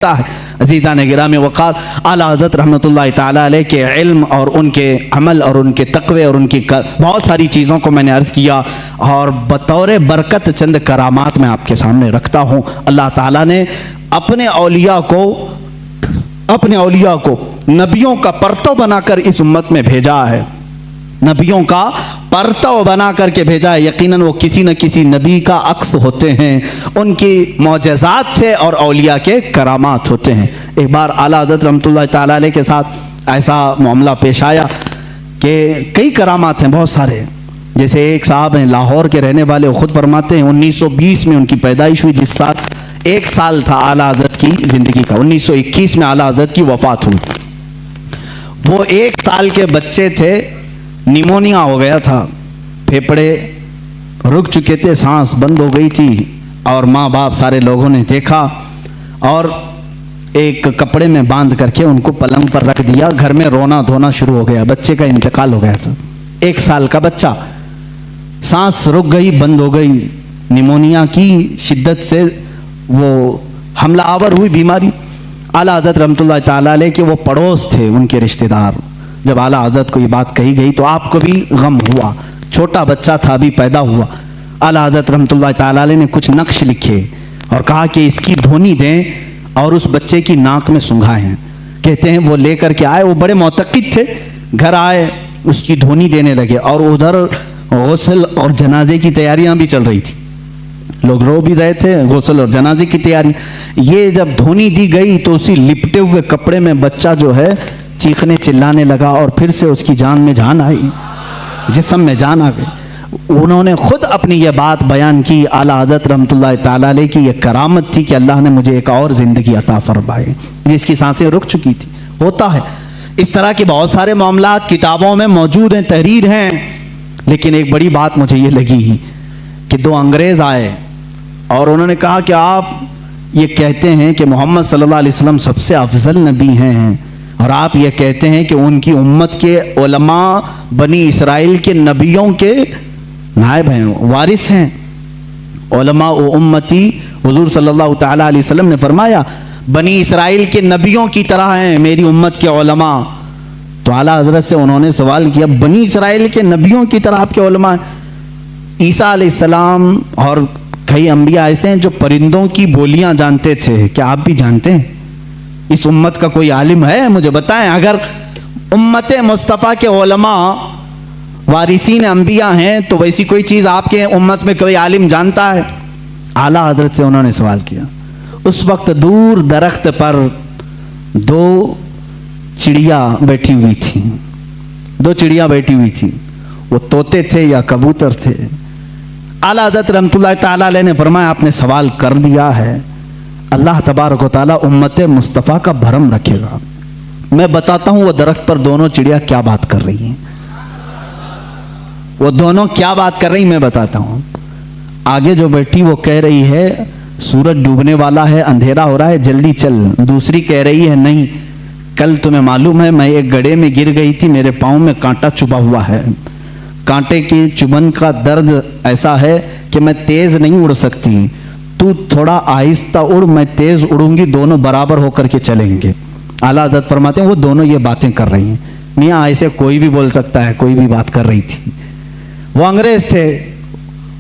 है। अज़ीज़ान गिरामी वक़ार आला हज़रत रहमतुल्लाहि ताला अलैह के इल्म और उनके अमल और उनके तक़वे और उनकी बहुत सारी चीज़ों को मैंने अर्ज़ किया और बतौर बरकत चंद करामात मैं आपके सामने रखता हूँ। अल्लाह ताला ने अपने औलिया को नबियों का परतव बनाकर इस उम्मत में भेजा है, नबियों का परतव बना करके भेजा है। यकीनन वो किसी न किसी नबी का अक्स होते हैं, उनकी मौजज़ात थे और औलिया के करामात होते हैं। एक बार आला हज़रत रहमतुल्लाहि ताला अलैह के साथ ऐसा मामला पेश आया कि कई करामात हैं, बहुत सारे। जैसे एक साहब हैं लाहौर के रहने वाले, वो खुद फरमाते हैं 1920 में उनकी पैदाइश हुई, जिस साल 1 साल था आला हज़रत की ज़िंदगी का। 1921 में आला हज़रत की वफ़ात हुई। वो 1 साल के बच्चे थे, निमोनिया हो गया था, फेफड़े रुक चुके थे, सांस बंद हो गई थी और माँ बाप सारे लोगों ने देखा और एक कपड़े में बांध करके उनको पलंग पर रख दिया। घर में रोना धोना शुरू हो गया, बच्चे का इंतकाल हो गया था। 1 साल का बच्चा, सांस रुक गई, बंद हो गई, निमोनिया की शिद्दत से वो हमला आवर हुई बीमारी। आला हज़रत रहमतुल्लाहि ताला अलैह के वो पड़ोस थे, उनके रिश्तेदार। जब आला हज़रत को ये बात कही गई तो आपको भी गम हुआ, छोटा बच्चा था, अभी पैदा हुआ। आला हज़रत रहमतुल्लाहि ताला अलैह ने कुछ नक्श लिखे और कहा कि इसकी धोनी दें और उस बच्चे की नाक में सुंघाएं। कहते हैं वो लेकर के आए, वो बड़े मोतक़िद थे, घर आए, उसकी धोनी देने लगे और उधर गुस्ल और जनाजे की तैयारियां भी चल रही थी। लोग रो भी रहे थे, गुस्ल और जनाजे की तैयारी। ये जब धोनी दी गई तो उसी लिपटे हुए कपड़े में बच्चा जो है चीखने चिल्लाने लगा और फिर से उसकी जान में जान आई, जिस्म में जान आ गई। उन्होंने खुद अपनी ये बात बयान की। आला हज़रत रहमतुल्लाहि ताला अलैह की ये करामत थी कि अल्लाह ने मुझे एक और ज़िंदगी अता फरमाई, जिसकी सांसें रुक चुकी थी। होता है इस तरह के बहुत सारे मामलात किताबों में मौजूद हैं, तहरीर हैं। लेकिन एक बड़ी बात मुझे ये लगी कि 2 अंग्रेज़ आए और उन्होंने कहा कि आप ये कहते हैं कि मोहम्मद सल्लल्लाहु अलैहि वसल्लम सबसे अफजल नबी हैं और आप ये कहते हैं कि उनकी उम्मत के उलमा बनी इसराइल के नबियों के नायब हैं, वारिस हैं। उलमा व उम्मती, हुजूर सल्लल्लाहु ताला अलैहि वसल्लम ने फरमाया बनी इसराइल के नबियों की तरह हैं मेरी उम्मत के उलमा। तो आला हज़रत से उन्होंने सवाल किया, बनी इसराइल के नबियों की तरह आपके उलमा? ईसा अलैहिस्सलाम और कई अंबिया ऐसे हैं जो परिंदों की बोलियां जानते थे, क्या आप भी जानते हैं? इस उम्मत का कोई आलिम है? मुझे बताएं। अगर उम्मत मुस्तफ़ा के उलमा वारिसीन अंबिया हैं तो वैसी कोई चीज़ आपके उम्मत में कोई आलिम जानता है? आला हज़रत से उन्होंने सवाल किया। उस वक्त दूर दरख्त पर 2 चिड़िया बैठी हुई थी, 2 चिड़िया बैठी हुई थी। वो तोते थे या कबूतर थे? आला हज़रत रहमतुल्लाहि ताला अलैह ने फरमाया आपने सवाल कर दिया है, अल्लाह तबारक व तआला उम्मत मुस्तफ़ा का भरम रखेगा। मैं बताता हूँ वो दरख्त पर दोनों चिड़िया क्या बात कर रही हैं, वो दोनों क्या बात कर रही मैं बताता हूँ। आगे जो बैठी वो कह रही है सूरज डूबने वाला है, अंधेरा हो रहा है, जल्दी चल। दूसरी कह रही है नहीं, कल तुम्हें मालूम है मैं एक गड्ढे में गिर गई थी, मेरे पाँव में कांटा चुभा हुआ है, कांटे की चुभन का दर्द ऐसा है कि मैं तेज नहीं उड़ सकती, तू थोड़ा आहिस्ता उड़, मैं तेज उड़ूंगी, दोनों बराबर होकर के चलेंगे। आला हज़रत फरमाते हैं वो दोनों ये बातें कर रही हैं। मियाँ ऐसे कोई भी बोल सकता है, कोई भी बात कर रही थी। वो अंग्रेज थे,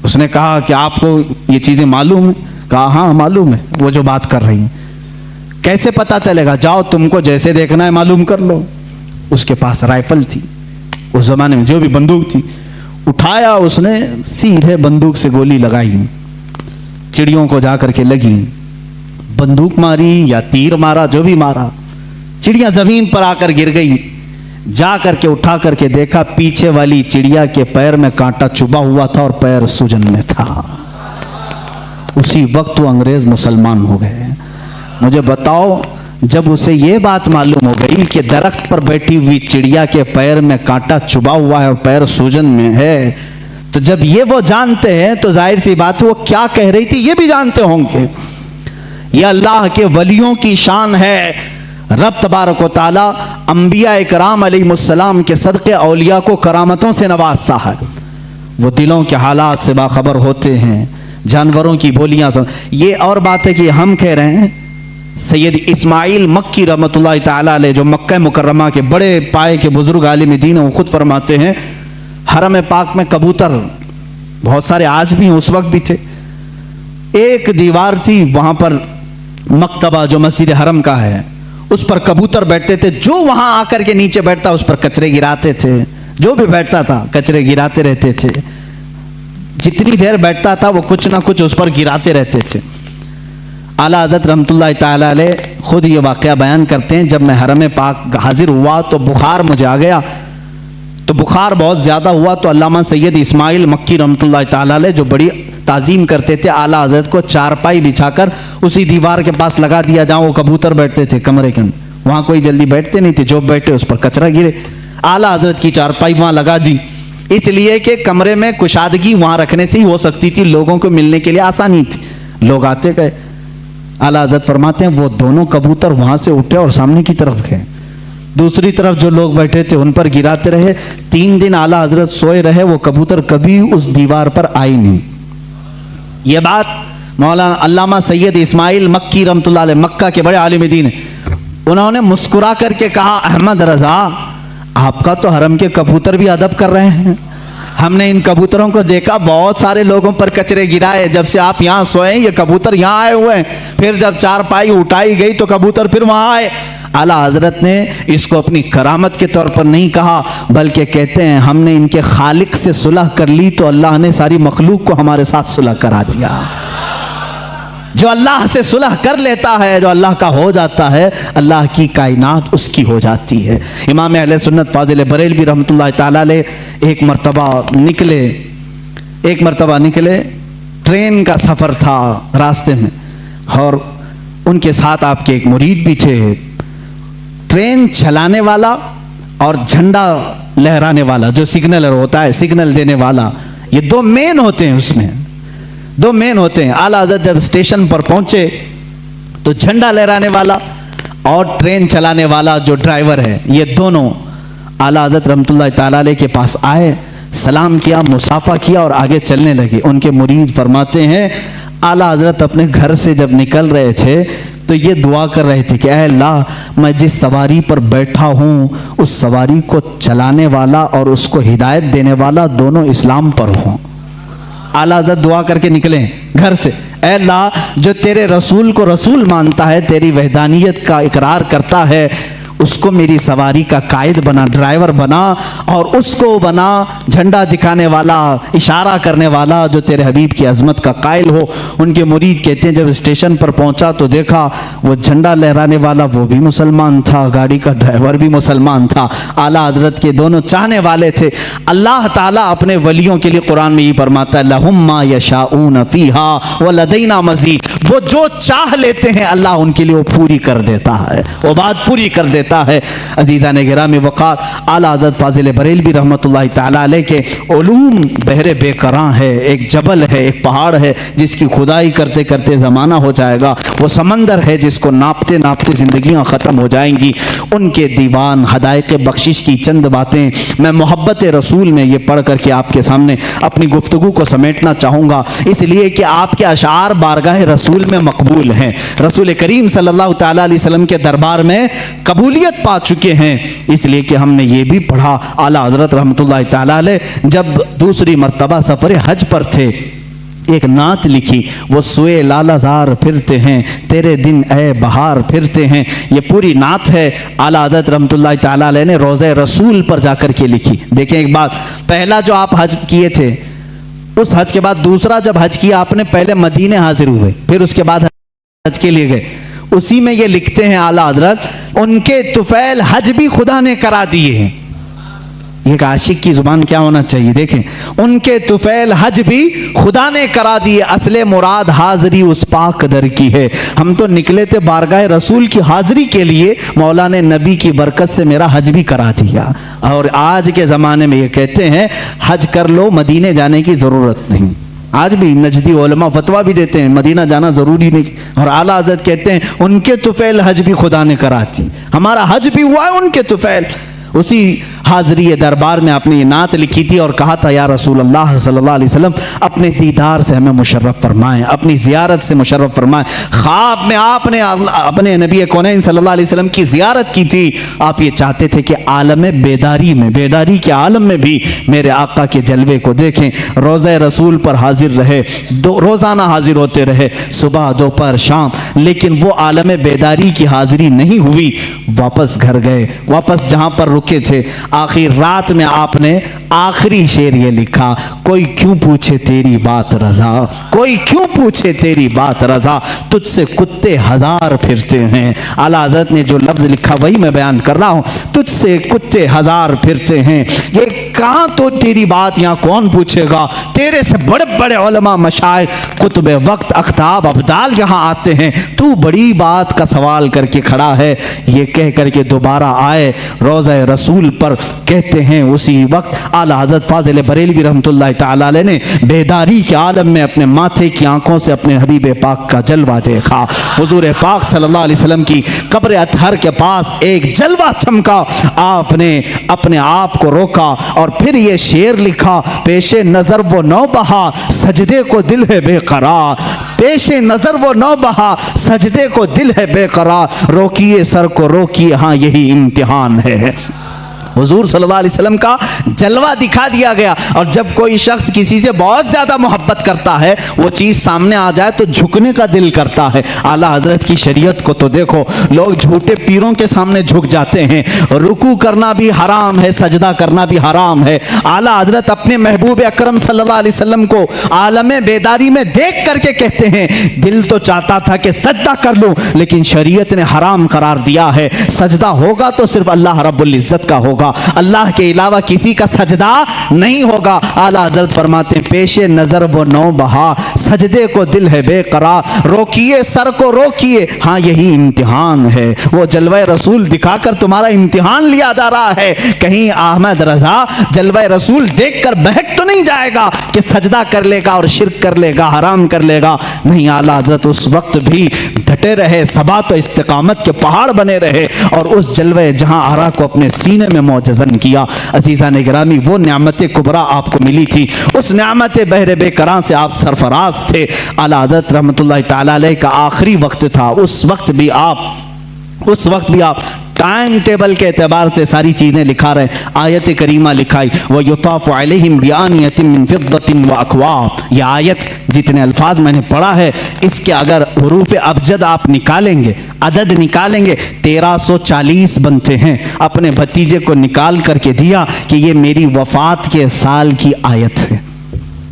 उसने कहा कि आपको ये चीज़ें मालूम है? कहा हाँ मालूम है वो जो बात कर रही हैं। कैसे पता चलेगा? जाओ तुमको जैसे देखना है मालूम कर लो। उसके पास राइफल थी, उस जमाने में जो भी बंदूक थी, उठाया उसने, सीधे बंदूक से गोली लगाई, चिड़ियों को जाकर के लगी। बंदूक मारी या तीर मारा, जो भी मारा, चिड़िया जमीन पर आकर गिर गई। जा करके उठा करके देखा पीछे वाली चिड़िया के पैर में कांटा चुभा हुआ था और पैर सूजन में था। उसी वक्त वो अंग्रेज मुसलमान हो गए। मुझे बताओ, जब उसे ये बात मालूम हो गई कि दरख्त पर बैठी हुई चिड़िया के पैर में कांटा चुभा हुआ है और पैर सूजन में है, तो जब ये वो जानते हैं तो जाहिर सी बात वो क्या कह रही थी ये भी जानते होंगे। ये अल्लाह के वलियों की शान है। रब तबारक व तआला अंबिया इकराम अलैहिमुस्सलाम के सदक़े औलिया को करामतों से नवाज़ता है। वो दिलों के हालात से बाखबर होते हैं, जानवरों की बोलियां सुन। ये और बात है कि हम कह रहे हैं सैयद इस्माइल मक्की रहमतुल्लाहि ताला अलैह, जो मक्का मुकर्रमा के बड़े पाए के बुजुर्ग आलिम दीन हैं, वो खुद फरमाते हैं हरम पाक में कबूतर बहुत सारे आज भी उस वक्त भी थे। एक दीवार थी वहां पर, मक्तबा जो मस्जिद हरम का है, उस पर कबूतर बैठते थे। जो वहां आकर के नीचे बैठता उस पर कचरे गिराते थे, जो भी बैठता था कचरे गिराते रहते थे। जितनी देर बैठता था वो कुछ ना कुछ उस पर गिराते रहते थे। आला हज़रत रहमतुल्लाहि ताला अलैह खुद ये वाक़या बयान करते हैं, जब मैं हरम पाक हाजिर हुआ तो बुखार मुझे आ गया। तो बुखार बहुत ज़्यादा हुआ तो अल्लामा सैयद इस्माइल मक्की रहमतुल्लाहि ताला अलैह, जो बड़ी ताज़ीम करते थे, आला हज़रत को चारपाई बिछाकर उसी दीवार के पास लगा दिया जहाँ वो कबूतर बैठते थे कमरे के अंदर। वहाँ कोई जल्दी बैठते नहीं थे, जो बैठे उस पर कचरा गिरे। आला हज़रत की चारपाई वहाँ लगा दी, इसलिए कि कमरे में कुशादगी वहाँ रखने से ही हो सकती थी, लोगों को मिलने के लिए आसानी थी, लोग आते गए। आला हज़रत फरमाते हैं वो दोनों कबूतर वहाँ से उठे और सामने की तरफ गए, दूसरी तरफ जो लोग बैठे थे उन पर गिराते रहे। 3 दिन आला हज़रत सोए रहे, वो कबूतर कभी उस दीवार पर आई नहीं। ये बात मौलाना अल्लामा सैयद इस्माइल मक्की रहमतुल्लाह अलैह, मक्का के बड़े आलिम दीन हैं, उन्होंने मुस्कुरा करके कहा, अहमद रज़ा आपका तो हरम के कबूतर भी अदब कर रहे हैं। हमने इन कबूतरों को देखा, बहुत सारे लोगों पर कचरे गिराए, जब से आप यहाँ सोए ये कबूतर यहाँ आए हुए हैं। फिर जब चारपाई उठाई गई तो कबूतर फिर वहाँ आए। आला हज़रत ने इसको अपनी करामत के तौर पर नहीं कहा, बल्कि कहते हैं हमने इनके खालिक से सुलह कर ली तो अल्लाह ने सारी मखलूक को हमारे साथ सुलह करा दिया। जो अल्लाह से सुलह कर लेता है, जो अल्लाह का हो जाता है, अल्लाह की कायनात उसकी हो जाती है। इमाम अहले सुन्नत फाजिल बरेलवी रहमतुल्लाह ताला अलैह एक मरतबा निकले, ट्रेन का सफ़र था रास्ते में, और उनके साथ आपके एक मुरीद भी थे। ट्रेन चलाने वाला और झंडा लहराने वाला, जो सिग्नलर होता है, सिग्नल देने वाला, ये 2 मेन होते हैं, उसमें 2 मेन होते हैं। आला हज़रत जब स्टेशन पर पहुंचे तो झंडा लहराने वाला और ट्रेन चलाने वाला जो ड्राइवर है, ये दोनों आला हज़रत रहमतुल्लाहि ताला अलैह के पास आए, सलाम किया, मुसाफा किया और आगे चलने लगे। उनके मुरीद फरमाते हैं आला हज़रत अपने घर से जब निकल रहे थे तो ये दुआ कर रहे थे कि ऐ अल्लाह मैं जिस सवारी पर बैठा हूँ उस सवारी को चलाने वाला और उसको हिदायत देने वाला दोनों इस्लाम पर हों। आला हज़रत दुआ करके निकले घर से, ऐ अल्लाह जो तेरे रसूल को रसूल मानता है, तेरी वहदानियत का इकरार करता है, उसको मेरी सवारी का कायद बना, ड्राइवर बना, और उसको बना झंडा दिखाने वाला, इशारा करने वाला, जो तेरे हबीब की अजमत का कायल हो। उनके मुरीद कहते हैं जब स्टेशन पर पहुंचा तो देखा वो झंडा लहराने वाला वो भी मुसलमान था, गाड़ी का ड्राइवर भी मुसलमान था। आला हज़रत के दोनों चाहने वाले थे। अल्लाह ताला अपने वलियों के लिए कुरान में ये फरमाता है लहुम मा यशाऊन फीहा व लदैना मज़ीद, वो जो चाह लेते हैं अल्लाह उनके लिए वो पूरी कर देता है, वो बात पूरी कर देता है। अजीज़ान गिरामी वक़ार, आला हज़रत फाजिल बरेलवी रहमतुल्लाहि ताला अलैह के उलूम बहरे बेकरां है, एक जबल है, एक पहाड़ है जिसकी खुदाई करते करते ज़माना हो जाएगा, वो समंदर है जिसको नापते नापते ज़िंदगियाँ ख़त्म हो जाएंगी। उनके दीवान हदायक़ बख्शिश की चंद बातें मैं मोहब्बत रसूल में ये पढ़ करके आपके सामने अपनी गुफ्तगू को समेटना चाहूँगा, इसलिए कि आपके अशार बारगाह रसूल में मकबूल हैं, रसूल करीम सल्लल्लाहु ताला अलैहि वसल्लम के दरबार में कबूलियत पा चुके हैं। इसलिए कि हमने ये भी पढ़ा, आला हज़रत रहमतुल्लाहि ताला अलैह जब दूसरी मर्तबा सफ़र हज पर थे, एक नात लिखी, वो सुए लालाजार फिरते हैं तेरे दिन ए बहार फिरते हैं। ये पूरी नात है आला हज़रत रहमतुल्लाहि ताला अलैह ने रोज़े रसूल पर जाकर के लिखी। देखें एक बात, पहला जो आप हज किए थे, उस हज के बाद दूसरा जब हज किया आपने, पहले मदीने हाजिर हुए, फिर उसके बाद हज के लिए गए। उसी में ये लिखते हैं आला हज़रत, उनके तुफैल हज भी खुदा ने करा दिए हैं। एक आशिक की जुबान क्या होना चाहिए, देखें, उनके तुफैल हज भी खुदा ने करा दिए, असले मुराद हाजिरी उस पाक दर की है। हम तो निकले थे बारगाह रसूल की हाजिरी के लिए, मौला ने नबी की बरकत से मेरा हज भी करा दिया। और आज के ज़माने में ये कहते हैं हज कर लो, मदीने जाने की ज़रूरत नहीं। आज भी नजदी उलमा फतवा भी देते हैं मदीना जाना ज़रूरी नहीं, और आला हज़रत कहते हैं उनके तुफैल हज भी खुदा ने करा दी, हमारा हज भी हुआ है उनके तुफैल। उसी हाज़री दरबार में आपने ये नात लिखी थी और कहा था, या रसूल अल्लाह सल्लल्लाहु अलैहि वसल्लम अपने दीदार से हमें मुशर्रफ फरमाएं, अपनी ज़ियारत से मुशर्रफ फरमाएं। ख्वाब में आपने अपने नबी कौनैन सल्लल्लाहु अलैहि वसल्लम की ज़ियारत की थी। आप ये चाहते थे कि आलम बेदारी में, बेदारी के आलम में भी मेरे आका के जलवे को देखें, रोज़े रसूल पर हाजिर रहे, रोज़ाना हाजिर होते रहे, सुबह दोपहर शाम। लेकिन वो आलम बेदारी की हाजिरी नहीं हुई, वापस घर गए, वापस जहाँ पर रुके थे। आखिर रात में आपने आखिरी शेर ये लिखा, कोई क्यों पूछे तेरी बात रज़ा, कोई क्यों पूछे तेरी बात रज़ा, तुझसे कुत्ते हजार फिरते हैं। आला हज़रत ने जो लफ्ज़ लिखा वही मैं बयान कर रहा हूँ, तुझसे कुत्ते हजार फिरते हैं। ये कहाँ तो तेरी बात यहाँ कौन पूछेगा, तेरे से बड़े बड़े उलमा मशाइख कुतुब वक्त अख्ताब अब्दाल यहाँ आते हैं, तू बड़ी बात का सवाल करके खड़ा है। ये कह करके दोबारा आए, रोज़ा रसूल पर कहते हैं उसी वक्त आला हज़रत फाज़िल बरेलवी रहमतुल्लाह तआला अलैह ने बेदारी के आलम में अपने माथे की आंखों से अपने हबीब पाक का जलवा देखा। हुजूर पाक सल्लल्लाहु अलैहि वसल्लम की कब्र अतहर के पास एक जलवा चमका। आपने अपने आप को रोका और फिर ये शेर लिखा, पेशे नज़र वो नौ बहा सजदे को दिल है बेकरार, पेशे नज़र वो नौ बहा सजदे को दिल है बेकरार, रोकिए सर को रोकिए, हाँ यही इम्तिहान है। हुजूर सल्लल्लाहु अलैहि वसल्लम का जलवा दिखा दिया गया। और जब कोई शख्स किसी से बहुत ज़्यादा मोहब्बत करता है, वो चीज़ सामने आ जाए तो झुकने का दिल करता है। आला हज़रत की शरीयत को तो देखो, लोग झूठे पीरों के सामने झुक जाते हैं। रुकू करना भी हराम है, सजदा करना भी हराम है। आला हज़रत अपने महबूब अकरम सल्लल्लाहु अलैहि वसल्लम को आलम बेदारी में देख करके कहते हैं, दिल तो चाहता था कि सजदा कर लूँ, लेकिन शरीयत ने हराम करार दिया है। सजदा होगा तो सिर्फ अल्लाह रब्बुल इज़्ज़त का होगा, अल्लाह के अलावा किसी का सजदा नहीं होगा। आला हज़रत फरमाते हैं, पेशे नजर वो नौ बहा सजदे को दिल है बेकरार, रोकिए सर को रोकिए, हाँ यही इम्तिहान है। वो जलवा रसूल दिखाकर तुम्हारा इम्तिहान लिया जा रहा है। कहीं अहमद रजा जलवा रसूल देखकर बहक तो नहीं जाएगा कि सजदा कर लेगा और शिर्क कर लेगा, हराम कर लेगा। नहीं, आला हज़रत उस वक्त भी डटे रहे, सबात और इस्तिकामत के पहाड़ बने रहे और उस जलवे जहां आरा को अपने सीने में मौजज़न किया। अजीज़ान गिरामी, वो नेमत कुबरा आपको मिली थी, उस नेमत बहरे बेकरां से आप सरफराज थे। आला हज़रत रहमतुल्लाह तआला अलैह का आखिरी वक्त था, उस वक्त भी आप टाइम टेबल के एतबार से सारी चीज़ें लिखा रहे। आयत करीमा लिखाई, व युताफ़ु अलैहिम बिआनियतिन मिन फिद्दतिन व अक्वाब। यह आयत जितने अल्फाज मैंने पढ़ा है, इसके अगर हुरूफ अबजद आप निकालेंगे, अदद निकालेंगे, 1340 बनते हैं। अपने भतीजे को निकाल करके दिया कि ये मेरी वफ़ात के साल की आयत है,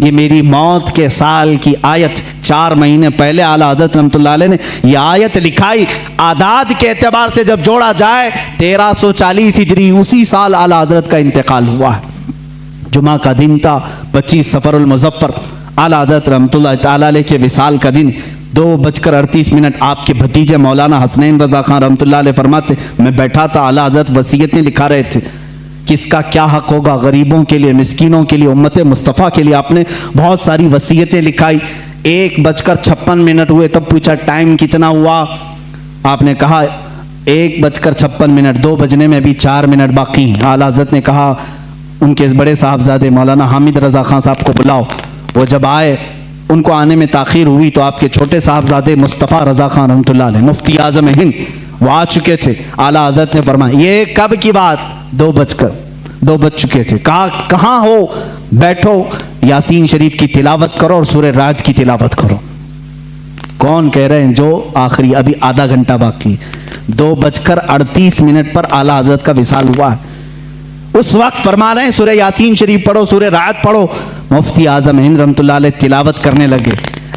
ये मेरी मौत के साल की आयत। 4 महीने पहले आला हज़रत रहमतुल्लाह अलैह ने यह आयत लिखाई। आदाद के एतबार से जब जोड़ा जाए 1340 हिजरी, उसी साल आला हज़रत का इंतकाल हुआ है। जुमा का दिन था, 25 सफ़रुल मुज़फ़्फ़र। आला हज़रत रहमतुल्लाह तआला अलैह के विसाल का दिन 2:38 आपके भतीजे मौलाना हसनैन रज़ा खान रहमतुल्लाह अलैह फरमाते, मैं बैठा था, आला हज़रत वसीयतें लिखा रहे थे, किसका क्या हक होगा, गरीबों के लिए, मिस्कीनों के लिए, उम्मत मुस्तफ़ा के लिए। आपने बहुत सारी वसीयतें लिखाई। 1:56 हुए, तब पूछा टाइम कितना हुआ, आपने कहा 1:56, 2 बजने में भी 4 मिनट बाकी। आला हज़रत ने कहा उनके इस बड़े साहबजादे मौलाना हामिद रज़ा खान साहब को बुलाओ। वो जब आए, उनको आने में ताख़ीर हुई तो आपके छोटे साहबजादे मुस्तफ़ा रज़ा खान रहमतुल्लाह अलैह, मुफ्ती आज़म हिंद, वो आ चुके थे। आला हज़रत ने फरमाया, ये कब की बात, 2 बज चुके थे। कहाँ हो, बैठो, यासीन शरीफ की तिलावत करो और सूरह राद की तिलावत करो। कौन कह रहे हैं, जो आखिरी, अभी आधा घंटा बाकी। 2:38 पर आला हज़रत का विसाल हुआ है। उस वक्त फरमा रहे हैं सूरह यासीन शरीफ पढ़ो, सूरह राद पढ़ो। मुफ्ती आज़म हिंद रहमतुल्लाह अलैह तिलावत करने लगे।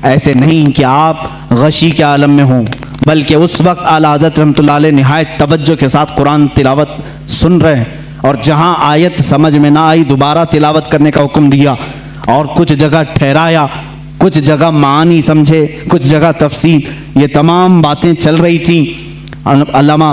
ऐसे नहीं कि आप गशी के आलम में हों, बल्कि उस वक्त आला हज़रत रहमतुल्लाह अलैह निहायत तवज्जो के साथ कुरान तिलावत सुन रहे हैं। और जहाँ आयत समझ में ना आई, दोबारा तिलावत करने का हुक्म दिया और कुछ जगह ठहराया, कुछ जगह मानी समझे, कुछ जगह तफसीर। ये तमाम बातें चल रही थी। अल्लामा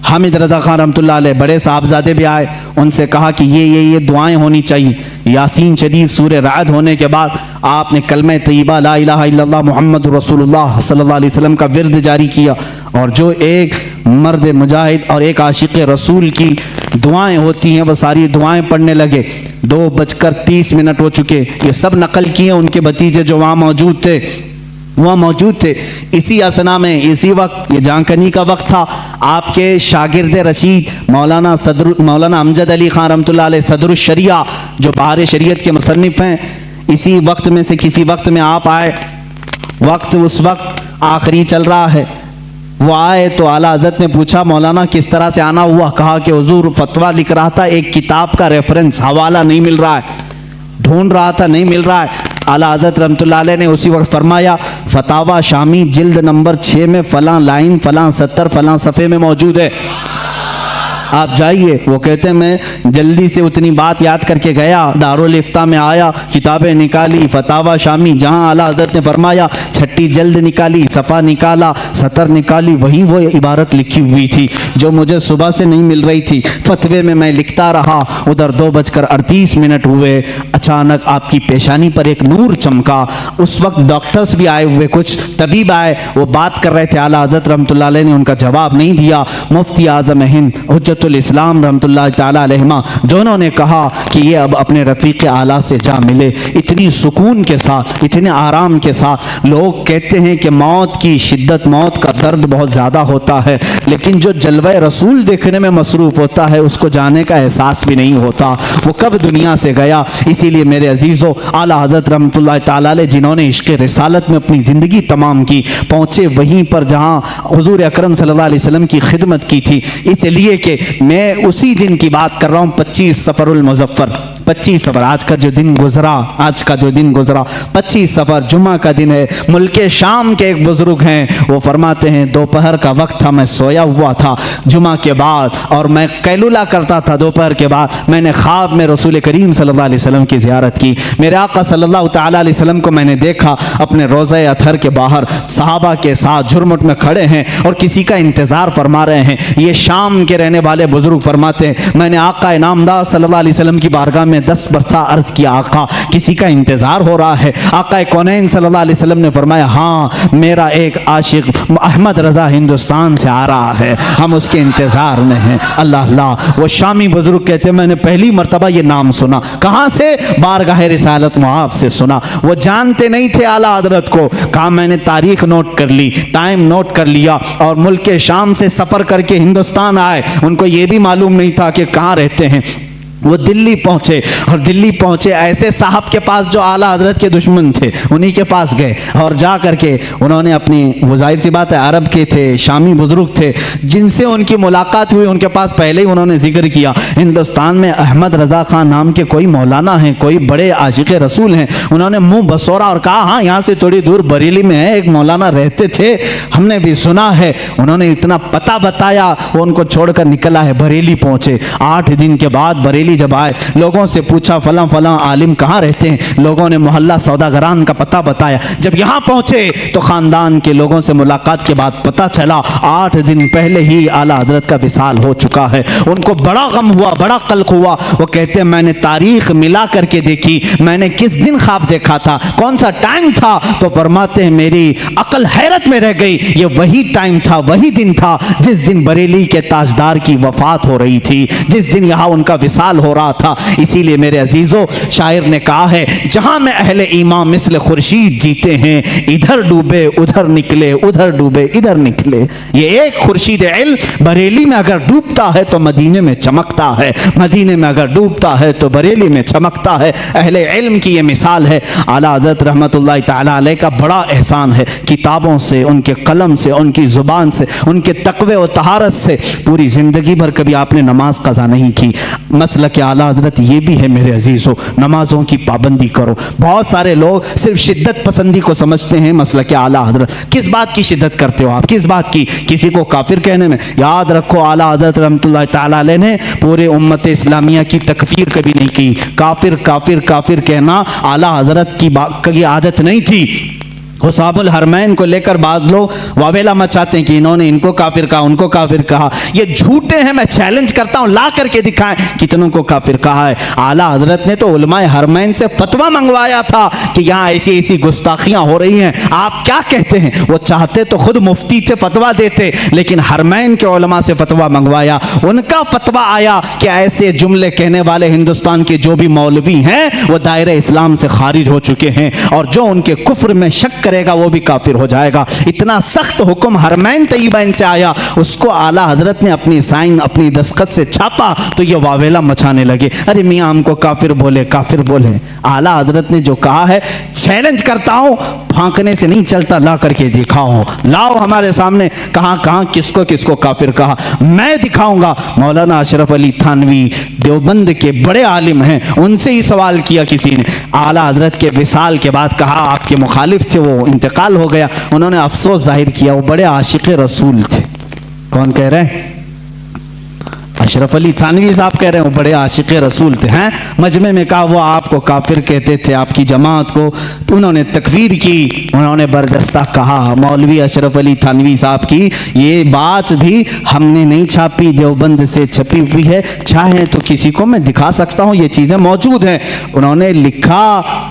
हामिद रज़ा खान रहमतुल्लाह अलैह बड़े साहबजादे भी आए, उनसे कहा कि ये दुआएं होनी चाहिए। यासीन शरीफ सूरह राद होने के बाद आपने कलमे तय्यबा ला इलाहा इल्लल्लाह मुहम्मद रसूलुल्लाह सल्लल्लाहु अलैहि वसल्लम का विर्द जारी किया। और जो एक मर्द मुजाहिद और एक आशिक़ रसूल की दुआएं होती हैं वो सारी दुआएं पढ़ने लगे। 2:30 हो चुके। ये सब नकल किए उनके भतीजे जो वहाँ मौजूद थे। इसी असना में, इसी वक्त, ये जानकनी का वक्त था, आपके शागिर्द रशीद मौलाना अमजद अली खान रहमतुल्लाह अलैह सदरुल शरिया जो बहार शरीयत के मुसन्निफ हैं, इसी वक्त में से किसी वक्त में आप आए। वक्त उस वक्त आखिरी चल रहा है। वो आए तो आला हज़रत ने पूछा मौलाना किस तरह से आना हुआ? कहा कि हुजूर फतवा लिख रहा था, एक किताब का रेफरेंस हवाला नहीं मिल रहा है, ढूंढ रहा था नहीं मिल रहा है। आला हज़रत रहमतुल्लाह अलैह ने उसी वक्त फरमाया फतावा शामी जिल्द नंबर 6 में फलां लाइन फलां सत्तर फलां सफ़े में मौजूद है, आप जाइए। वो कहते हैं मैं जल्दी से उतनी बात याद करके गया, दारुल इफ्ता में आया, किताबें निकाली, फतावा शामी जहाँ आला हज़रत ने फरमाया 6 जल्द निकाली, सफ़ा निकाला, सतर निकाली, वही वो इबारत लिखी हुई थी जो मुझे सुबह से नहीं मिल रही थी। फतवे में मैं लिखता रहा, उधर 2:38 हुए, अचानक आपकी पेशानी पर एक नूर चमका। उस वक्त डॉक्टर्स भी आए हुए, कुछ तबीब आए, वो बात कर रहे थे। आला हज़रत रहमतुल्लाह अलैह ने उनका जवाब नहीं दिया। मुफ्ती आज़म हिंद हुज्जतुल इस्लाम रहमतुल्लाह ताला अलैहिमा दोनों ने कहा कि ये अब अपने रफ़ीक़ आला से जा मिले। इतनी सुकून के साथ, इतने आराम के साथ। लोग कहते हैं कि मौत की शिद्दत, मौत का दर्द बहुत ज़्यादा होता है, लेकिन जो जलवे रसूल देखने में मसरूफ़ होता है उसको जाने का एहसास भी नहीं होता वो कब दुनिया से गया। इसीलिए मेरे अजीज़ों, आला हज़रत रहमतुल्लाह ताला अलैह जिन्होंने इश्क़ रिसालत में अपनी ज़िंदगी तमाम की, पहुँचे वहीं पर जहाँ हुज़ूर अकरम सल्लल्लाहु अलैहि वसल्लम की खिदमत की थी। इसलिए कि मैं उसी दिन की बात कर रहा हूँ, 25 सफ़रुल मुज़फ़्फ़र, 25 सफ़र, आज का जो दिन गुजरा 25 सफ़र जुम्मा का दिन है। मुल्के शाम के एक बुजुर्ग हैं, वो फरमाते हैं दोपहर का वक्त था, मैं सोया हुआ था जुम्मा के बाद, और मैं कैलुला करता था दोपहर के बाद। मैंने ख्वाब में रसूल करीम सल्लल्लाहु अलैहि वसल्लम की ज़ियारत की। मेरे आका सल्लल्लाहु तआला अलैहि वसल्लम को मैंने देखा अपने रोज़े अतहर के बाहर सहाबा के साथ झुरमुट में खड़े हैं और किसी का इंतज़ार फरमा रहे हैं। ये शाम के रहने वाले बुजुर्ग फरमाते हैं मैंने आका इनामदार सल्लल्लाहु अलैहि वसल्लम की बारगाह में 10 बरसा अर्ज़ किया, आका किसी का इंतज़ार हो रहा है। आका कौनैन सल्लल्लाहु अलैहि वसल्लम ने फरमाया हाँ, मेरा एक आशिक अहमद रज़ा हिंदुस्तान से आ रहा है, हम उसके इंतज़ार में हैं। अल्लाह अल्लाह। वो शामी बुजुर्ग कहते हैं मैंने पहली मरतबा ये नाम सुना। कहाँ से? बारगाह रिसालत मुआब से सुना। वो जानते नहीं थे आला हज़रत को। कहा मैंने तारीख नोट कर ली, टाइम नोट कर लिया, और मुल्क शाम से सफ़र करके हिंदुस्तान आए। उनको ये भी मालूम नहीं था कि कहाँ रहते हैं। वो दिल्ली पहुँचे, और दिल्ली पहुँचे ऐसे साहब के पास जो आला हज़रत के दुश्मन थे, उन्हीं के पास गए और जा करके उन्होंने अपनी, वो जाहिर सी बात है अरब के थे, शामी बुजुर्ग थे, जिनसे उनकी मुलाकात हुई उनके पास पहले ही उन्होंने जिक्र किया हिंदुस्तान में अहमद रज़ा खान नाम के कोई मौलाना हैं, कोई बड़े आशिक रसूल हैं। उन्होंने मुँह बसोरा और कहा हाँ यहाँ से थोड़ी दूर बरेली में है, एक मौलाना रहते थे, हमने भी सुना है। उन्होंने इतना पता बताया, वो उनको छोड़कर निकला है, बरेली पहुँचे। 8 दिन के बाद बरेली जब आए, लोगों से पूछा फलां फलां आलिम कहाँ रहते हैं, लोगों ने मोहल्ला सौदागरान का पता बताया। जब यहाँ पहुँचे तो ख़ानदान के लोगों से मुलाकात के बाद पता चला 8 दिन पहले ही आला हज़रत का विसाल हो चुका है। उनको बड़ा गम हुआ, बड़ा कल्क हुआ। वो कहते हैं मैंने तारीख मिला करके देखी, मैंने किस दिन ख्वाब देखा था, कौन सा टाइम था, तो फरमाते हैं मेरी अकल हैरत में रह गई। ये वही टाइम था, वही दिन था जिस दिन बरेली के ताजदार की वफात हो रही थी, जिस दिन यहाँ उनका विसाल हो रहा था। इसीलिए मेरे अजीजों, शायर ने कहा है जहां में अहले ईमान मिस्ल खुर्शीद जीते हैं, इधर डूबे उधर निकले, उधर डूबे इधर निकले। ये एक खुर्शीद इल्म बरेली में अगर डूबता है तो मदीने में चमकता है, मदीने में अगर डूबता है तो बरेली में चमकता है। अहले इल्म की ये मिसाल है। आला हज़रत रहमतुल्लाह ताला अलैह का बड़ा एहसान है, किताबों से, उनके कलम से, उनकी ज़ुबान से, उनके तक़वे और तहारत से पूरी ज़िंदगी भर कभी आपने नमाज क़ज़ा नहीं की। मसलक आला हज़रत ये भी है मेरे अजीज़ों, नमाजों की पाबंदी करो। बहुत सारे लोग सिर्फ शिद्दत पसंदी को समझते हैं मसलक आला हज़रत। किस बात की शिद्दत करते हो आप, किस बात की? किसी को काफिर कहने में? याद रखो आला हज़रत रहमतुल्लाह ताला अलैह ने पूरे उम्मत इस्लामिया की तकफीर कभी नहीं की। काफिर काफिर काफिर कहना आला हज़रत की आदत नहीं थी। हुसाबुल हरमैन को लेकर बाज लोग वावेला मचाते हैं कि इन्होंने इनको काफिर कहा, उनको काफिर कहा। ये झूठे हैं, मैं चैलेंज करता हूं, ला करके दिखाएं कितनों को काफिर कहा है। आला हजरत ने तो उलमाए हरमैन से फतवा मंगवाया था कि यहाँ ऐसी ऐसी गुस्ताखियां हो रही हैं, आप क्या कहते हैं। वो चाहते तो खुद मुफ्ती से फतवा देते, लेकिन हरमैन के उलमा से फतवा मंगवाया। उनका फतवा आया कि ऐसे जुमले कहने वाले हिंदुस्तान के जो भी मौलवी हैं वो दायरे इस्लाम से खारिज हो चुके हैं, और जो उनके कुफ्र में शक करेगा वो भी काफिर हो जाएगा। इतना सख्त हुक्म हरमैन तैयबैन से आया, उसको आला हजरत ने अपनी साइन अपनी दस्तखत से छापा तो ये वावेला मचाने लगे, अरे मियाँ हमको काफिर बोले, काफिर बोले। आला हजरत ने जो कहा है, चैलेंज करता हूं, फांकने से नहीं चलता, ला करके दिखाओ, लाओ हमारे सामने कहां कहां किसको किसको काफिर कहा, मैं दिखाऊंगा। मौलाना अशरफ अली थानवी देवबंद के बड़े आलिम हैं, उनसे ही सवाल किया किसी ने। आला हजरत के विसाल के बाद कहा, आपके मुखालिफ थे वो इंतकाल हो गया, उन्होंने अफसोस जाहिर किया, वो बड़े आशिक रसूल थे। कौन कह रहे हैं? अशरफ अली थानवी साहब कह रहे हैं वो बड़े आशिक रसूल थे। हैं मजमे में कहा वो आपको काफिर कहते थे, आपकी जमात को, तो उन्होंने तकवीर की, उन्होंने बर्दस्ता कहा। मौलवी अशरफ अली थानवी साहब की ये बात भी हमने नहीं छापी, देवबंद से छपी हुई है, चाहे तो किसी को मैं दिखा सकता हूँ, ये चीज़ें मौजूद हैं। उन्होंने लिखा,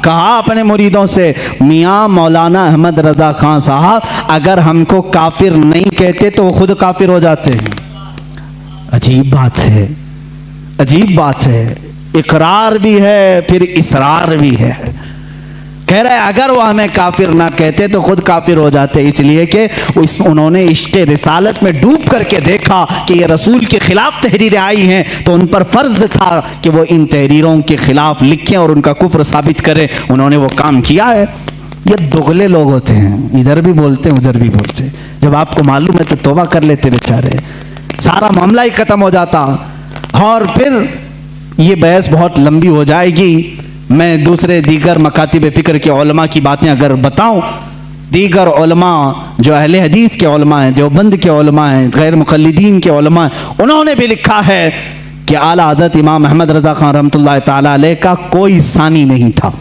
कहा अपने मुरीदों से, मियाँ मौलाना अहमद रज़ा खान साहब अगर हमको काफिर नहीं कहते तो वो खुद काफिर हो जाते हैं। अजीब बात है, अजीब बात है, इकरार भी है फिर इसरार भी है। कह रहे हैं अगर वो हमें काफिर ना कहते तो खुद काफिर हो जाते, इसलिए कि उन्होंने इश्क़े रिसालत में डूब करके देखा कि ये रसूल के खिलाफ तहरीरें आई हैं, तो उन पर फर्ज था कि वो इन तहरीरों के खिलाफ लिखें और उनका कुफ्र साबित करें। उन्होंने वो काम किया है। ये दुगले लोग होते हैं, इधर भी बोलते हैं उधर भी बोलते हैं। जब आपको मालूम है तो तौबा कर लेते बेचारे, सारा मामला ही खत्म हो जाता। और फिर ये बहस बहुत लंबी हो जाएगी। मैं दूसरे दीगर मकातिब फ़िक्र के उलमा की बातें अगर बताऊं, दीगर उलमा जो अहले हदीस के उलमा हैं, देवबंद के उलमा हैं, गैर मुक़ल्लिदीन के उलमा हैं, उन्होंने भी लिखा है कि आला हज़रत इमाम अहमद रज़ा खान रहमतुल्लाह ताला अलैह का कोई सानी नहीं था,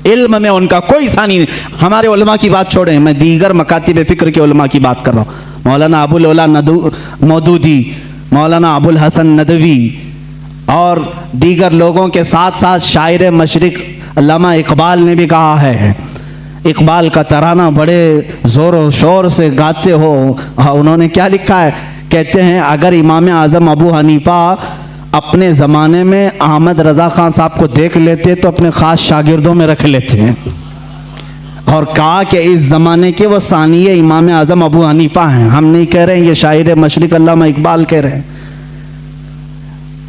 इल्म में उनका कोई सानी नहीं। हमारे उलमा की बात छोड़ें, मैं दीगर मकातिब फ़िक्र के उलमा की बात कर रहा हूँ। मौलाना अबुल ओला मौदूदी, मौलाना अबुल हसन नदवी और दीगर लोगों के साथ साथ शायर मशरिक अल्लामा इकबाल ने भी कहा है। इकबाल का तराना बड़े ज़ोर और शोर से गाते हो। उन्होंने क्या लिखा है, कहते हैं अगर इमाम आज़म अबू हनीफा अपने ज़माने में अहमद रज़ा खान साहब को देख लेते तो अपने ख़ास शागिर्दों में रख लेते हैं, और कहा कि इस ज़माने के वो सानिए इमाम आज़म अबू हनीफा हैं। हम नहीं कह रहे हैं, ये शायर मशरिक अल्लामा इकबाल कह रहे हैं।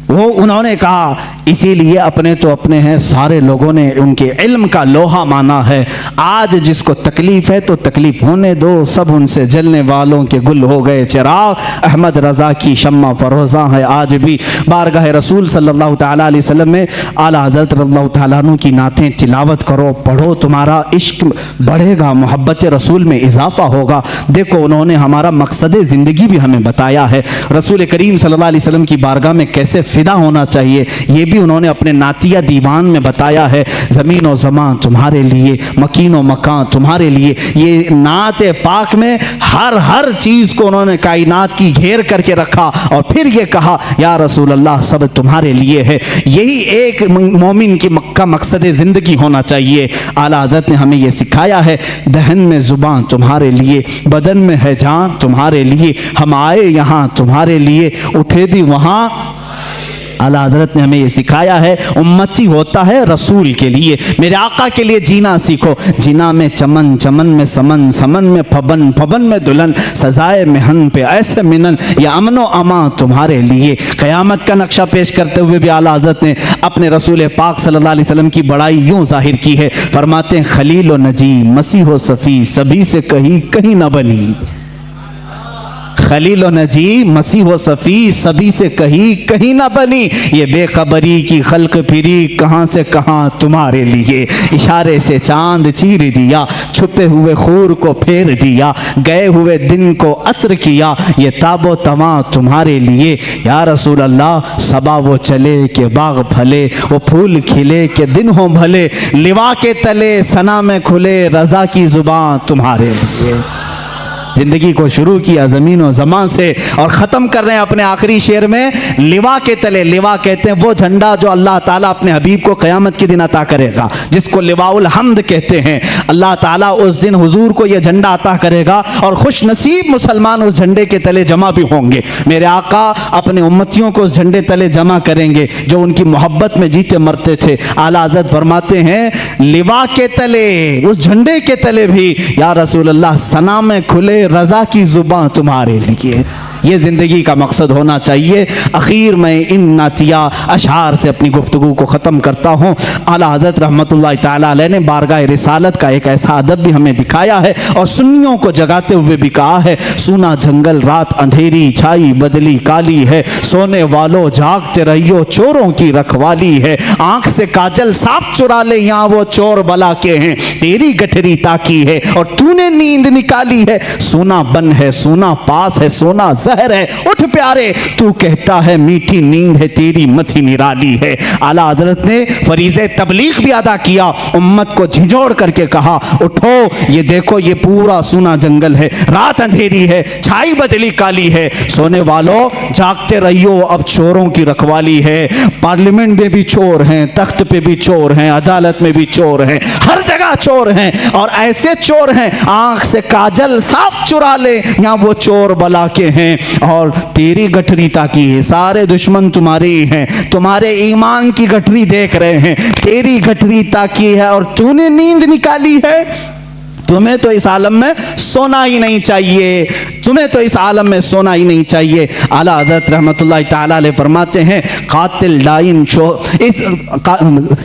वो उन्होंने कहा इसीलिए अपने तो अपने हैं, सारे लोगों ने उनके इल्म का लोहा माना है। आज जिसको तकलीफ़ है तो तकलीफ़ होने दो, सब उनसे जलने वालों के गुल हो गए चिराग। अहमद रज़ा की शम्मा फरोज़ा है आज भी। बारगाह रसूल सल्लल्लाहु तआला अलैहि वसल्लम में आला हज़रत रज़ियल्लाहु तआला अन्हु की नातें तिलावत करो, पढ़ो, तुम्हारा इश्क बढ़ेगा, मोहब्बत रसूल में इजाफ़ा होगा। देखो उन्होंने हमारा मकसद ज़िंदगी भी हमें बताया है, रसूल करीम सल्लल्लाहु अलैहि वसल्लम की बारगाह में कैसे फ़िदा होना चाहिए, ये भी उन्होंने अपने नातिया दीवान में बताया है। ज़मीन और ज़मान तुम्हारे लिए, मकीन और मकान तुम्हारे लिए। ये नात पाक में हर चीज़ को उन्होंने कायनात की घेर करके रखा और फिर ये कहा या रसूल अल्लाह सब तुम्हारे लिए है। यही एक मोमिन की का मकसद ज़िंदगी होना चाहिए। आला हज़रत ने हमें ये सिखाया है, दहन में ज़ुबान तुम्हारे लिए, बदन में है जान तुम्हारे लिए, हम आए यहाँ तुम्हारे लिए, उठे भी वहाँ। आला हज़रत ने हमें ये सिखाया है, उम्मती होता है रसूल के लिए, मेरे आका के लिए जीना सीखो। जीना में चमन, चमन में समन, समन में फबन, फबन में दुल्हन, सजाए मेहन पे ऐसे मिनन, या अमनो अमा तुम्हारे लिए। क़यामत का नक्शा पेश करते हुए भी आला हज़रत ने अपने रसूल पाक सल्लल्लाहु अलैहि वसल्लम की बड़ाई यूँ ज़ाहिर की है। फरमाते हैं खलील व नजी, मसीह व सफ़ी, सभी से कहीं कहीं न बनी। खलील व नजी मसीह व सफ़ी सभी से कही कहीं ना बनी, ये बेखबरी की खल्क फिरी कहाँ से कहाँ तुम्हारे लिए। इशारे से चांद चीर दिया, छुपे हुए खूर को फेर दिया, गए हुए दिन को असर किया, ये ताबो तमा तुम्हारे लिए। या रसूल अल्लाह सबा वो चले के बाग फले, वो फूल खिले के दिन हो भले, लिवा के तले सना में खुले रजा की जुबान तुम्हारे लिए। जिंदगी को शुरू किया ज़मीन और ज़मान से और ख़त्म कर रहे हैं अपने आखिरी शेर में लिवा के तले। लिवा कहते हैं वो झंडा जो अल्लाह ताला अपने हबीब को क़यामत के दिन अता करेगा, जिसको लिवाउल हम्द कहते हैं। अल्लाह ताला उस दिन हुजूर को यह झंडा अता करेगा और खुश नसीब मुसलमान उस झंडे के तले जमा भी होंगे। मेरे आका अपने उम्मतियों को उस झंडे तले जमा करेंगे जो उनकी मोहब्बत में जीते मरते थे। आला हज़रत फरमाते हैं लिवा के तले, उस झंडे के तले भी या रसूल अल्लाह सना में खुले रजा की जुबान तुम्हारे लिए। ये ज़िंदगी का मकसद होना चाहिए। आखिर में इन नातिया अशार से अपनी गुफ्तगू को ख़त्म करता हूँ। आला हज़रत रहमतुल्लाह ताला अलैह ने बारगाह रिसालत का एक ऐसा अदब भी हमें दिखाया है और सुन्नियों को जगाते हुए भी कहा है, सूना जंगल रात अंधेरी छाई बदली काली है, सोने वालों जागते रहियो चोरों की रखवाली है, आँख से काजल साफ चुरा ले यहाँ वो चोर बला के हैं, तेरी गठरी ताकी है और तूने नींद निकाली है, सोना बन है सोना पास है सोना जहर है, उठ प्यारे तू कहता है मीठी नींद है तेरी मथी निराली है। आला हज़रत ने फरीज़े तबलीग भी अदा किया, उम्मत को झिझोड़ करके कहा उठो ये देखो ये पूरा सूना जंगल है, रात अंधेरी है छाई बदली काली है, सोने वालों जागते रहियो अब चोरों की रखवाली है। पार्लियामेंट में भी चोर हैं, तख्त पे भी चोर हैं, अदालत में भी चोर हैं, हर जगह चोर हैं और ऐसे चोर हैं आंख से काजल साफ चुरा ले यहाँ वो चोर बला के हैं और तेरी गठरी ताकी है, सारे दुश्मन तुम्हारे ही हैं, तुम्हारे ईमान की गठरी देख रहे हैं, तेरी गठरी ताकी है और तूने नींद निकाली है। तुम्हें तो इस आलम में सोना ही नहीं चाहिए, तुम्हें तो इस आलम में सोना ही नहीं चाहिए। आला हज़रत रहमतुल्लाह ताला अलैह फरमाते हैं कातिल डाइन इस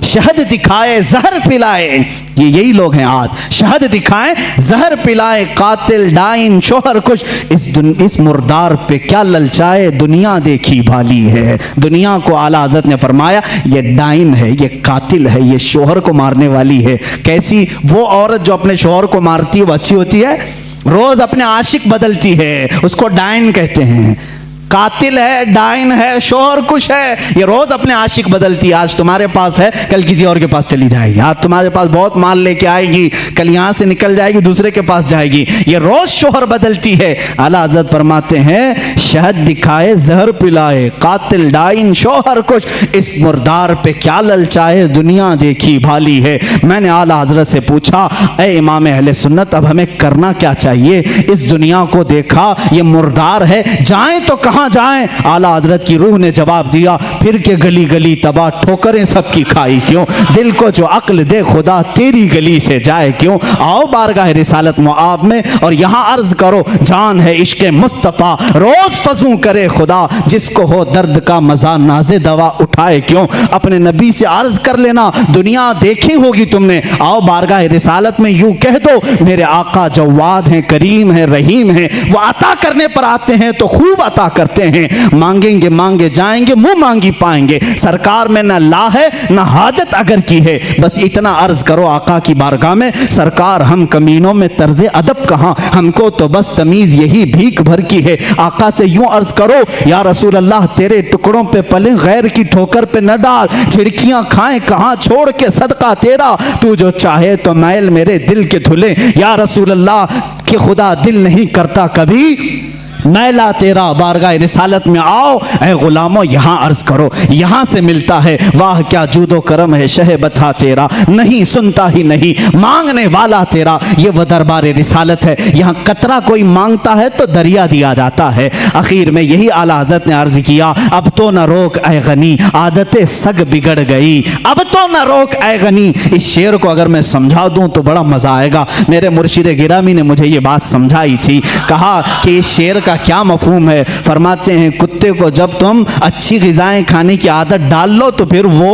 शहद दिखाए जहर पिलाए, ये यही लोग हैं आज, शहद दिखाएं जहर पिलाए, कातिल डाइन शोहर कुछ, इस मुर्दार पे क्या ललचाए दुनिया देखी भाली है। दुनिया को आला हज़रत ने फरमाया ये डाइन है, ये कातिल है, ये शोहर को मारने वाली है। कैसी वो औरत जो अपने शोहर को मारती है वो अच्छी होती है? रोज अपने आशिक बदलती है, उसको डाइन कहते हैं। कातिल है, डाइन है, शोहर कुछ है, ये रोज अपने आशिक बदलती है। आज तुम्हारे पास है कल किसी और के पास चली जाएगी, आज तुम्हारे पास बहुत माल लेके आएगी कल यहाँ से निकल जाएगी दूसरे के पास जाएगी, ये रोज शोहर बदलती है। आला हज़रत फरमाते हैं शहद दिखाए जहर पिलाए, कातिल डाइन शोहर कुछ, इस मुर्दार पे क्या ललचाए दुनिया देखी भाली है। मैंने आला हज़रत से पूछा ए इमाम अहले सुन्नत अब हमें करना क्या चाहिए? इस दुनिया को देखा ये मुर्दार है, जाएं तो कहाँ जाएं? आला हज़रत की रूह ने जवाब दिया फिर के गली गली तबाह ठोकरें सबकी खाई क्यों, दिल को जो अक्ल दे खुदा तेरी गली से जाए क्यों। आओ बारगाह रिसालत मुआब में और यहाँ अर्ज करो जान है इश्क़ मुस्तफ़ा, रोज फजू करे खुदा, जिसको हो दर्द का मजा नाज़े दवा उठाए क्यों। अपने नबी से अर्ज कर लेना दुनिया देखी होगी तुमने, आओ बारगाह रिसालत में यूं कह दो मेरे आका जवाद हैं करीम हैं रहीम हैं, वो अता करने पर आते हैं तो खूब अता करते हैं, मांगेंगे मांगे जाएंगे मुंह मांगी पाएंगे, सरकार में न ला है न हाजत अगर की है, बस इतना अर्ज करो आका की बारगाह में सरकार हम कमीनों में तर्ज अदब कहाँ, हमको तो बस तमीज यही भीख भर की है। आका से यूं अर्ज करो या रसूल अल्लाह तेरे टुकड़ों पे पले गैर की ठोकर पे न डाल, झिड़कियां खाएं कहाँ छोड़ के सदका तेरा, तू जो चाहे तो मैल मेरे दिल के धुले, या रसूल अल्लाह कि खुदा दिल नहीं करता कभी मैला तेरा। बारगाह रिसालत में आओ ऐ गुलामों यहाँ अर्ज करो, यहाँ से मिलता है वाह क्या जूदो करम है शह बता तेरा, नहीं सुनता ही नहीं मांगने वाला तेरा। ये वह दरबार रिसालत है, यहाँ कतरा कोई मांगता है तो दरिया दिया जाता है। आखिर में यही आला हज़रत ने अर्ज किया अब तो न रोक ऐ गनी आदतें सग बिगड़ गई, अब तो न रोक ऐ गनी। इस शेर को अगर मैं समझा दूँ तो बड़ा मज़ा आएगा। मेरे मुर्शिद गिरामी ने मुझे ये बात समझाई थी, कहा कि इस शेर का का क्या मफहूम है? फरमाते हैं कुत्ते को जब तुम अच्छी ग़िज़ाएं खाने की आदत डाल लो तो फिर वो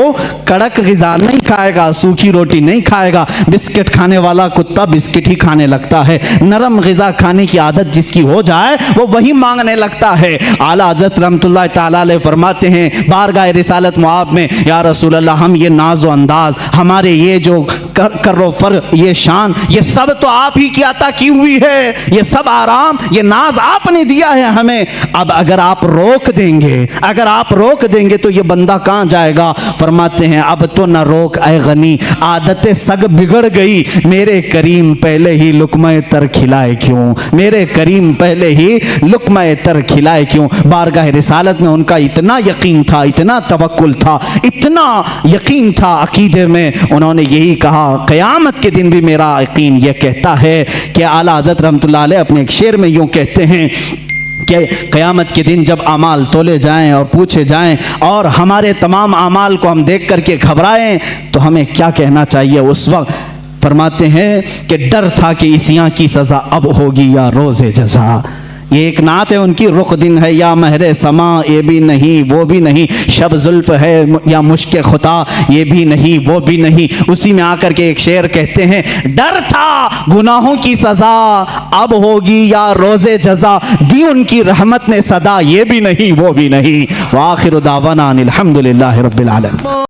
कड़क ग़िज़ा नहीं खाएगा, सूखी रोटी नहीं खाएगा। बिस्किट खाने वाला कुत्ता बिस्किट ही खाने लगता है। नरम ग़िज़ा खाने की आदत जिसकी हो जाए वो वही मांगने लगता है। आला हज़रत रहमतुल्लाह ताला अलैह फरमाते हैं बारगाह रिसालत मुआब में, या रसूल अल्लाह, हम ये नाज़ो अंदाज़, हमारे ये जो कर्रो फर, ये शान, ये सब तो आप ही की अता की हुई है। ये सब आराम, ये नाज आपने दिया है हमें। अब अगर आप रोक देंगे, अगर आप रोक देंगे तो ये बंदा कहाँ जाएगा? फरमाते हैं अब तो न रोक ऐ गनी, आदतें सग बिगड़ गई। मेरे करीम पहले ही लुक़्मा तर खिलाए क्यों? मेरे करीम पहले ही लुक़्मा तर खिलाए क्यों? बारगाह रिसालत में उनका इतना यकीन था, इतना तवक्कुल था, इतना यकीन था अकीदे में, उन्होंने यही कहा, क़यामत के दिन भी मेरा यकीन यह कहता है कि आला हज़रत रहमतुल्लाह अलैह अपने एक शेर में यूँ कहते हैं कि क़यामत के दिन जब अमाल तोले जाएं और पूछे जाएं और हमारे तमाम अमाल को हम देख करके घबराएं तो हमें क्या कहना चाहिए उस वक्त? फरमाते हैं कि डर था कि इस यहाँ की सज़ा अब होगी या रोज़े जज़ा। ये एक नात है उनकी, रुख दिन है या महरे समा, ये भी नहीं वो भी नहीं, शब जुल्फ है या मुश्क खुता, ये भी नहीं वो भी नहीं। उसी में आकर के एक शेर कहते हैं, डर था गुनाहों की सज़ा अब होगी या रोज़े जज़ा, दी उनकी रहमत ने सदा, ये भी नहीं वो भी नहीं। व आखिर दावाना अनिल हम्दुलिल्लाहि रब्बिल आलमीन।